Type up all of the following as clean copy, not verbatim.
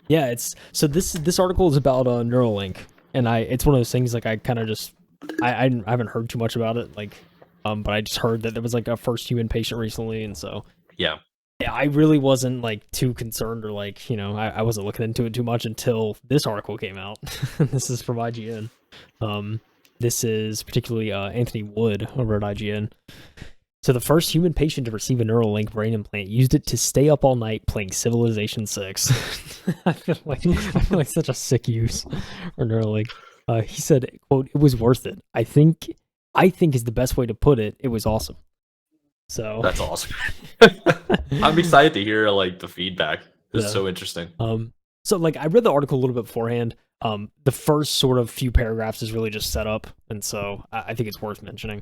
Yeah, this article is about Neuralink, and it's one of those things like I kind of just I haven't heard too much about it, like but I just heard that there was like a first human patient recently, and so Yeah. yeah, I really wasn't like too concerned or like I wasn't looking into it too much until this article came out. This is from IGN. Um, this is particularly Anthony Wood over at IGN. So the first human patient to receive a Neuralink brain implant used it to stay up all night playing Civilization 6. I feel like such a sick use for Neuralink. He said, "quote It was worth it. I think is the best way to put it. It was awesome." So That's awesome. I'm excited to hear like the feedback. This is yeah. so interesting. So like I read the article a little bit beforehand. The first sort of few paragraphs is really just set up, and so I think it's worth mentioning.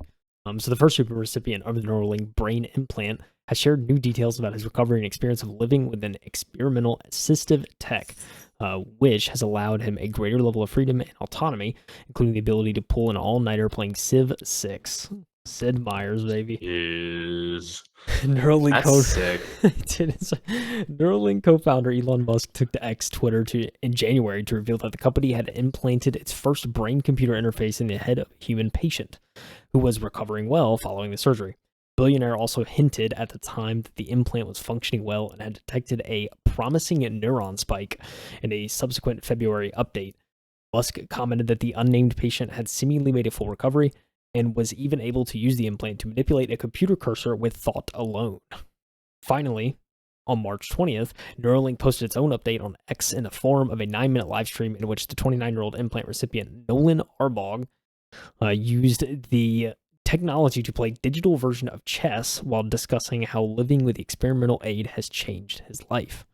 So the first recipient of the Neuralink brain implant has shared new details about his recovery and experience of living with an experimental assistive tech, which has allowed him a greater level of freedom and autonomy, including the ability to pull an all-nighter playing Civ 6. Sid Meier's baby. Is Neuralink that's sick. Neuralink co-founder Elon Musk took to X Twitter in January to reveal that the company had implanted its first brain-computer interface in the head of a human patient who was recovering well following the surgery. Billionaire also hinted at the time that the implant was functioning well and had detected a promising neuron spike in a subsequent February update. Musk commented that the unnamed patient had seemingly made a full recovery and was even able to use the implant to manipulate a computer cursor with thought alone. Finally, on March 20th, Neuralink posted its own update on X in the form of a 9-minute live stream in which the 29-year-old implant recipient Noland Arbaugh used the technology to play a digital version of chess while discussing how living with the experimental aid has changed his life.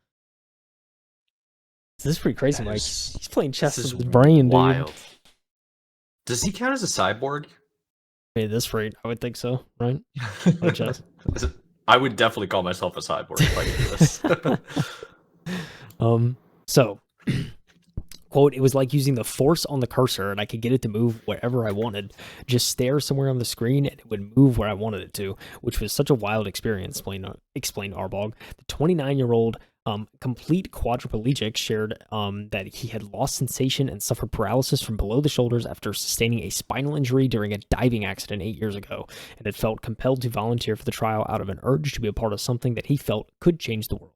This is pretty crazy, Mike. He's playing chess with his brain, wild. Dude. Does he count as a cyborg? At this rate, I would think so, right? Chess. I would definitely call myself a cyborg if I could do this. So, quote, it was like using the force on the cursor and I could get it to move wherever I wanted. Just stare somewhere on the screen and it would move where I wanted it to, which was such a wild experience, explained Arbaugh. The 29-year-old complete quadriplegic shared that he had lost sensation and suffered paralysis from below the shoulders after sustaining a spinal injury during a diving accident 8 years ago, and had felt compelled to volunteer for the trial out of an urge to be a part of something that he felt could change the world.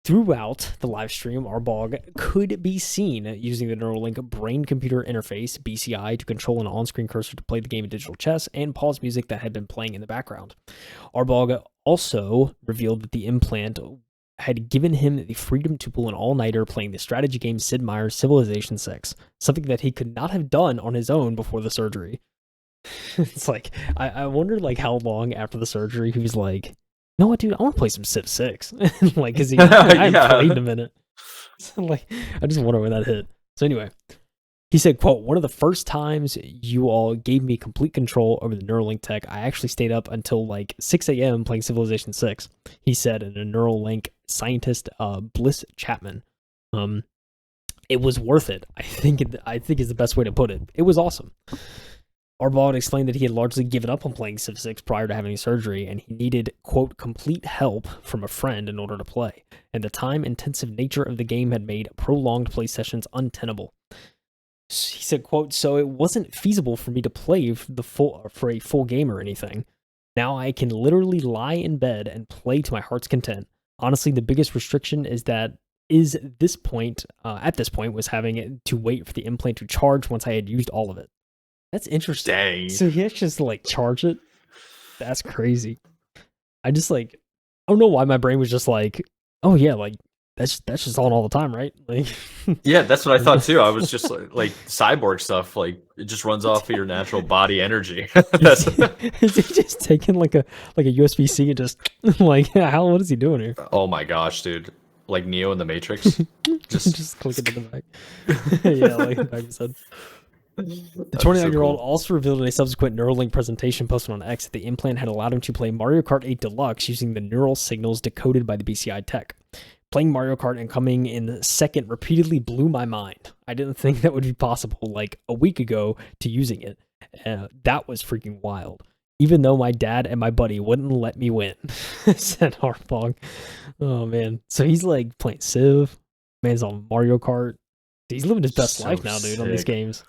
Throughout the live stream, Arbaugh could be seen using the Neuralink brain-computer interface, BCI, to control an on-screen cursor to play the game of digital chess and pause music that had been playing in the background. Arbaugh also revealed that the implant had given him the freedom to pull an all-nighter playing the strategy game Sid Meier's Civilization 6, something that he could not have done on his own before the surgery. It's like, I wonder like how long after the surgery he was like, you know what, dude? I want to play some Civ 6. Like, cause I haven't played in a minute. So, like, I just wonder when that hit. So anyway, he said, quote, one of the first times you all gave me complete control over the Neuralink tech, I actually stayed up until like 6 a.m. playing Civilization 6, he said in a Neuralink scientist, Bliss Chapman. It was worth it. I think is the best way to put it. It was awesome. Arbaugh explained that he had largely given up on playing Civ 6 prior to having surgery, and he needed, quote, complete help from a friend in order to play, and the time-intensive nature of the game had made prolonged play sessions untenable. He said, quote, so it wasn't feasible for me to play for a full game or anything. Now I can literally lie in bed and play to my heart's content. Honestly, the biggest restriction at this point was having to wait for the implant to charge once I had used all of it. That's interesting. Dang. So he has to just like charge it. That's crazy. I just like, I don't know why my brain was just like, oh yeah, like that's just on all the time, right? Like, yeah, that's what I thought too. I was just like cyborg stuff. Like it just runs off of your natural body energy. Is he just taking like a USB-C and just like, what is he doing here? Oh my gosh, dude! Like Neo in the Matrix. just click it to the back. Yeah, like the back said. The 29-year-old also revealed in a subsequent Neuralink presentation posted on X that the implant had allowed him to play Mario Kart 8 Deluxe using the neural signals decoded by the BCI tech. Playing Mario Kart and coming in second repeatedly blew my mind. I didn't think that would be possible like a week ago to using it. That was freaking wild. Even though my dad and my buddy wouldn't let me win, said Arbaugh. Oh man. So he's like playing Civ, Man's on Mario Kart. He's living his best So life now, dude, on these sick. games.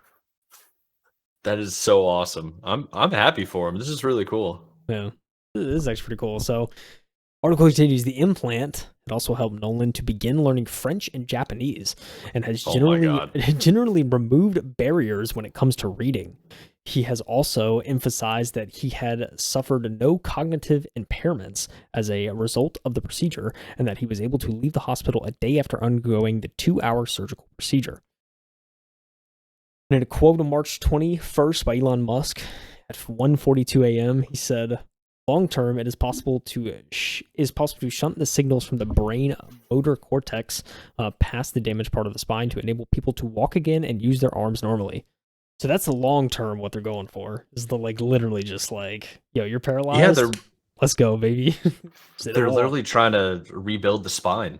That is so awesome. I'm happy for him. This is really cool. Yeah. This is actually pretty cool. So, article continues, the implant had also helped Nolan to begin learning French and Japanese and has Oh my generally god. generally removed barriers when it comes to reading. He has also emphasized that he had suffered no cognitive impairments as a result of the procedure and that he was able to leave the hospital a day after undergoing the 2-hour surgical procedure. In a quote on March 21st by Elon Musk at 1:42 a.m., he said, "Long term, it is possible to shunt the signals from the brain motor cortex past the damaged part of the spine to enable people to walk again and use their arms normally." So that's the long term. What they're going for is the literally just like, yo, you're Yeah, paralyzed. Let's go, baby. they're literally trying to rebuild the spine.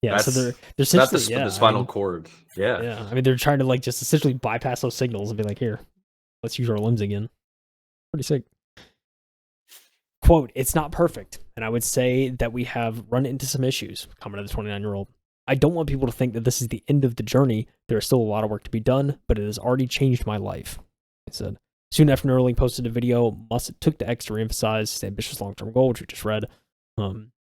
Yeah. So That's they're not essentially, the yeah. spinal cord. Yeah. Yeah. I mean, they're trying to just essentially bypass those signals and be like, here, let's use our limbs again. Pretty sick. Quote, "It's not perfect, and I would say that we have run into some issues," commented the 29-year-old. "I don't want people to think that this is the end of the journey. There is still a lot of work to be done, but it has already changed my life," he said. Soon after Neuralink posted a video, Musk took to X to reemphasize his ambitious long-term goal, which we just read.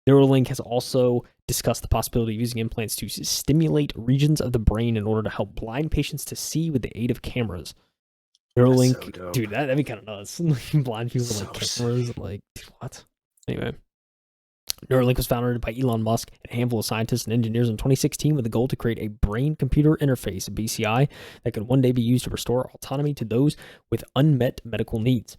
Neuralink has also discussed the possibility of using implants to stimulate regions of the brain in order to help blind patients to see with the aid of cameras. Neuralink, So dude, that'd be kind of nuts. Blind people with cameras, sick. dude, what? Anyway, Neuralink was founded by Elon Musk and a handful of scientists and engineers in 2016 with the goal to create a brain-computer interface, BCI, that could one day be used to restore autonomy to those with unmet medical needs.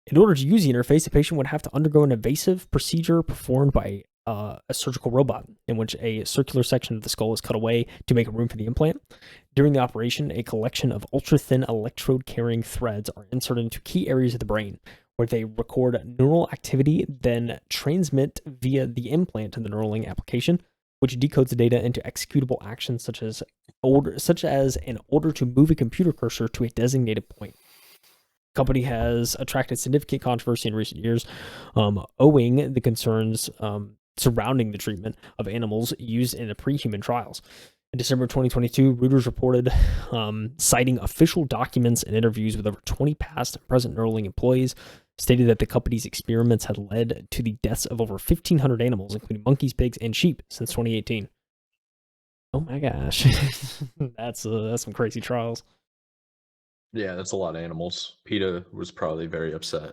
In order to use the interface, a patient would have to undergo an invasive procedure performed by a surgical robot, in which a circular section of the skull is cut away to make room for the implant. During the operation, a collection of ultra-thin electrode-carrying threads are inserted into key areas of the brain, where they record neural activity, then transmit via the implant to the Neuralink application, which decodes the data into executable actions such as an order to move a computer cursor to a designated point. The company has attracted significant controversy in recent years, owing the concerns surrounding the treatment of animals used in the pre-human trials. In December 2022, Reuters reported, citing official documents and interviews with over 20 past and present Neuralink employees, stated that the company's experiments had led to the deaths of over 1,500 animals, including monkeys, pigs, and sheep, since 2018. Oh my gosh, that's some crazy trials. Yeah, that's a lot of animals. PETA was probably very upset.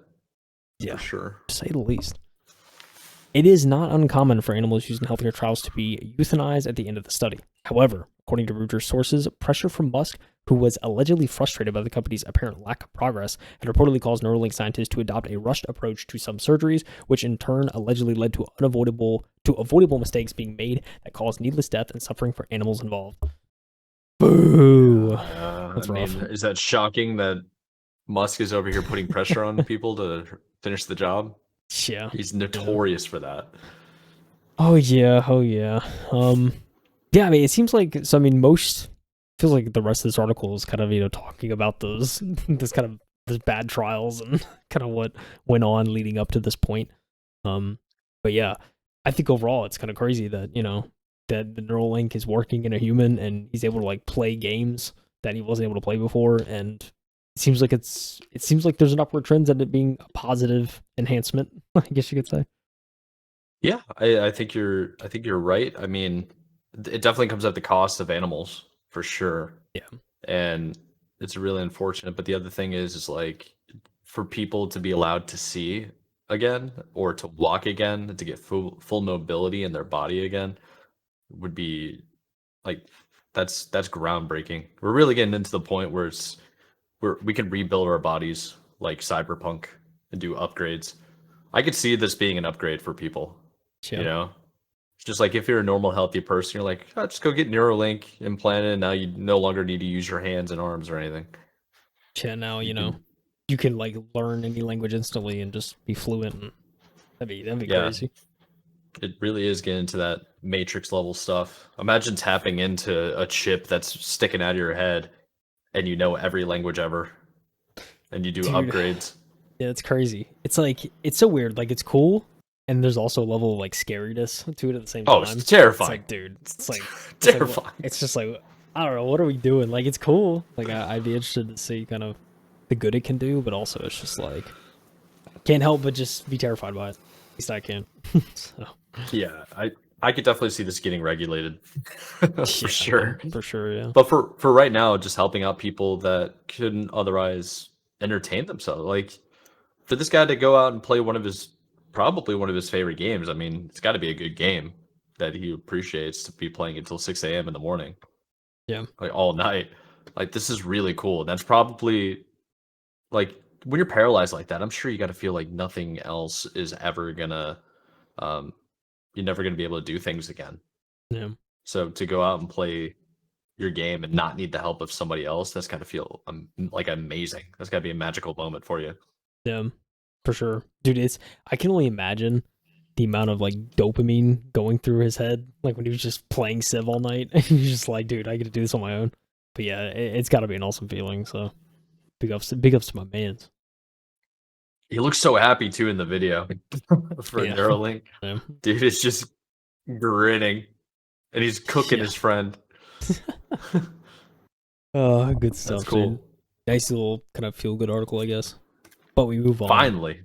Yeah, For sure. to say the least. It is not uncommon for animals used in healthcare trials to be euthanized at the end of the study. However, according to Reuters sources, pressure from Musk, who was allegedly frustrated by the company's apparent lack of progress, had reportedly caused Neuralink scientists to adopt a rushed approach to some surgeries, which in turn allegedly led to avoidable mistakes being made that caused needless death and suffering for animals involved. Boo! That's rough. Is that shocking that Musk is over here putting pressure on people to finish the job? Yeah. He's notorious for that. Oh yeah. Yeah, I mean, it seems like, so I mean, feels like the rest of this article is kind of, talking about those those bad trials and kind of what went on leading up to this point. But yeah, I think overall it's kind of crazy that, that the Neuralink is working in a human and he's able to play games that he wasn't able to play before, and it seems like there's an upward trend at it being a positive enhancement, I guess you could say. Yeah, I think you're right. I mean, it definitely comes at the cost of animals for sure. Yeah. And it's really unfortunate. But the other thing is like for people to be allowed to see again or to walk again, to get full mobility in their body again would be like that's groundbreaking. We're really getting into the point where we can rebuild our bodies like cyberpunk and do upgrades. I could see this being an upgrade for people, you Yeah. know? It's just like if you're a normal, healthy person, you're like, oh, just go get Neuralink implanted, and now you no longer need to use your hands and arms or anything. Yeah, now, You can, you can learn any language instantly and just be fluent, and that'd be yeah, crazy. it really is getting into that Matrix level stuff. Imagine tapping into a chip that's sticking out of your head, and you know every language ever, and you do Dude, upgrades. yeah, it's crazy. It's so weird. Like, it's cool, and there's also a level of like scariness to it at the same Oh, time. it's terrifying. It's like, dude, Terrifying. It's just like, I don't know, what are we doing? Like, it's cool. Like, I'd be interested to see kind of the good it can do, but also it's just like, can't help but just be terrified by it. At least I can. So, Yeah, I could definitely see this getting regulated for sure. for sure, yeah. But for right now, just helping out people that couldn't otherwise entertain themselves. Like for this guy to go out and play probably one of his favorite games. I mean, it's got to be a good game that he appreciates to be playing until 6 a.m. in the morning, Yeah. like all night. Like this is really cool. That's probably like when you're paralyzed like that, I'm sure you got to feel like nothing else is ever gonna, um, you're never gonna be able to do things again. Yeah. So to go out and play your game and not need the help of somebody else, that's got to feel like amazing. That's got to be a magical moment for you. Yeah. For sure. Dude, I can only imagine the amount of like dopamine going through his head, like when he was just playing Civ all night. And he's just like, dude, I get to do this on my own. But yeah, it's got to be an awesome feeling. So big ups to my mans. He looks so happy too in the video for Yeah. Neuralink. Yeah. Dude is just grinning and he's cooking his friend. Oh, good stuff. That's cool. Dude. Nice little kind of feel good article, I guess. But we move on. Finally.